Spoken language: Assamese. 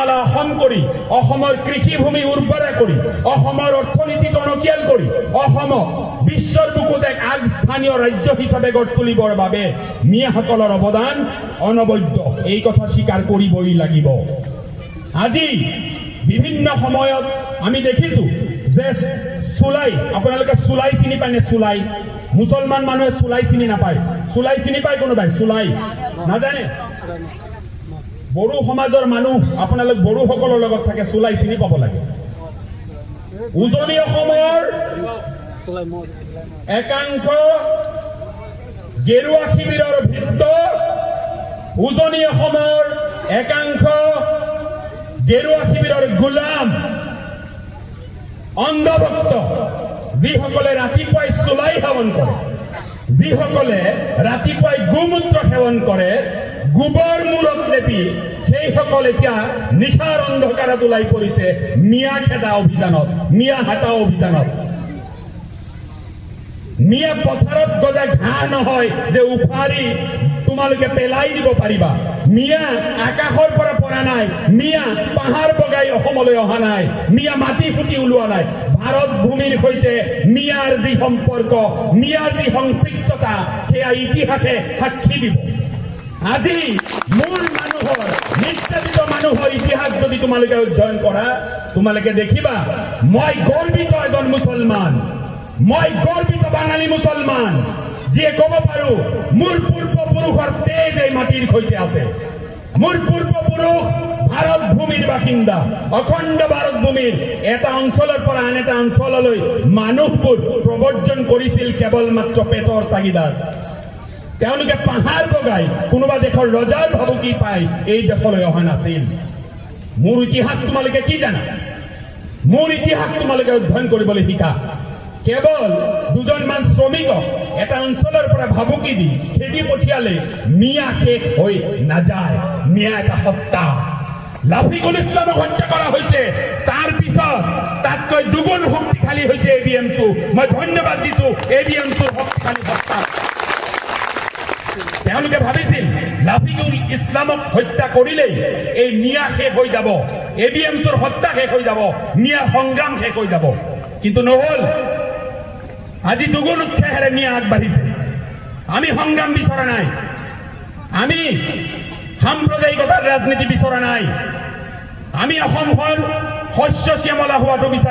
মালা অসম কৰি অসমৰ কৃষিভূমি উৰ্বৰা কৰি অসমৰ অৰ্থনীতি টনকিয়াল কৰি অসমক বিশ্বৰ বুকুত এক আগস্থানীয় ৰাজ্য হিচাপে গঢ় তুলিবৰ বাবে মিয়াসকলৰ অৱদান অনবদ্য, এই কথা স্বীকাৰ কৰিবই লাগিব। আজি বিভিন্ন সময়ত আমি দেখিছো যে চুলাই, আপোনালোকে চুলাই চিনি পায়নে? চুলাই, মুছলমান মানুহে চুলাই চিনি নাপায়। চুলাই চিনি পায় কোনোবাই? চুলাই নাজানে? বড়ো সমাজৰ মানুহ, আপোনালোক বড়োসকলৰ লগত থাকে, চুলাই চিনি পাব লাগে। উজনি অসমৰ একাংশ গেৰুৱা শিবিৰৰ ভিত্ত, উজনি অসমৰ একাংশ গেৰুৱা শিবিৰৰ গোলাম অন্ধভক্ত, যিসকলে ৰাতিপুৱাই চুলাই সেৱন কৰে, যিসকলে ৰাতিপুৱাই গোমূত্ৰ সেৱন কৰে, গোবৰ মূৰত লেপি, সেইসকল এতিয়া নিশাৰ অন্ধকাৰত ওলাই পৰিছে মিয়া খেদা অভিযানত, মিয়া হাটা অভিযানত। মিয়া পথাৰত গজা ঘাঁহ নহয় যে উফাৰি তোমালোকে পেলাই দিব পাৰিবা। মিয়া আকাশৰ পৰা পৰা নাই, মিয়া পাহাৰ বগাই অসমলৈ অহা নাই, মিয়া মাটি ফুটি ওলোৱা নাই। ভাৰত ভূমিৰ সৈতে মিয়াৰ যি সম্পৰ্ক, মিয়াৰ যি সম্পৃক্ততা, সেয়া ইতিহাসে সাক্ষী দিব। আজি মূল মানুহৰ, নিৰ্যাতিত মানুহৰ ইতিহাস যদি তোমালোকে অধ্যয়ন কৰা, তোমালোকে দেখিবা মই গৰ্বিত এজন মুছলমান, মই গৰ্বিত বাঙালী মুছলমান, যিয়ে ক'ব পাৰো মোৰ পূৰ্বপুৰুষৰ তেজ এই মাটিৰ সৈতে আছে। মোৰ পূৰ্বপুৰুষ ভাৰত ভূমিৰ বাসিন্দা, অখণ্ড ভাৰত ভূমিৰ এটা অঞ্চলৰ পৰা আন এটা অঞ্চললৈ মানুহবোৰ প্ৰব্ৰজন কৰিছিল কেৱল মাত্ৰ পেটৰ তাগিদাত। তেওঁলোকে পাহাৰ বগাই কোনোবা দেশৰ ৰজাৰ ভাবুকি পাই এই দেশলৈ অহা নাছিল। মোৰ ইতিহাস তোমালোকে কি জানা? মোৰ ইতিহাস তোমালোকে অধ্যয়ন কৰিবলৈ শিকা। কেৱল দুজনমান শ্ৰমিকক এটা অঞ্চলৰ পৰা ভাবুকি দি খেদি পঠিয়ালে মিয়া শেষ হৈ নাযায়। মিয়া এটা হত্যা। লাফিকুল ইছলামক হত্যা কৰা হৈছে, তাৰ পিছত তাতকৈ দুগুণ শক্তিশালী হৈছে ABMC। মই ধন্যবাদ দিছো ABMCৰ শক্তিশালী হত্যা। তেওঁলোকে ভাবিছিল লাফিকুল ইছলামক হত্যা কৰিলেই এই মিয়া শেষ হৈ যাব, ABMCৰ হত্যা শেষ হৈ যাব, মিয়া সংগ্ৰাম শেষ হৈ যাব, কিন্তু নহল। আজি দুগুণ উৎসাহেৰে মিয়া আগবাঢ়িছে। আমি সংগ্ৰাম বিচৰা নাই, আমি সাম্প্ৰদায়িকতাৰ ৰাজনীতি বিচৰা নাই, আমি অসমখন শস্য শ্যামলা হোৱাটো বিচাৰি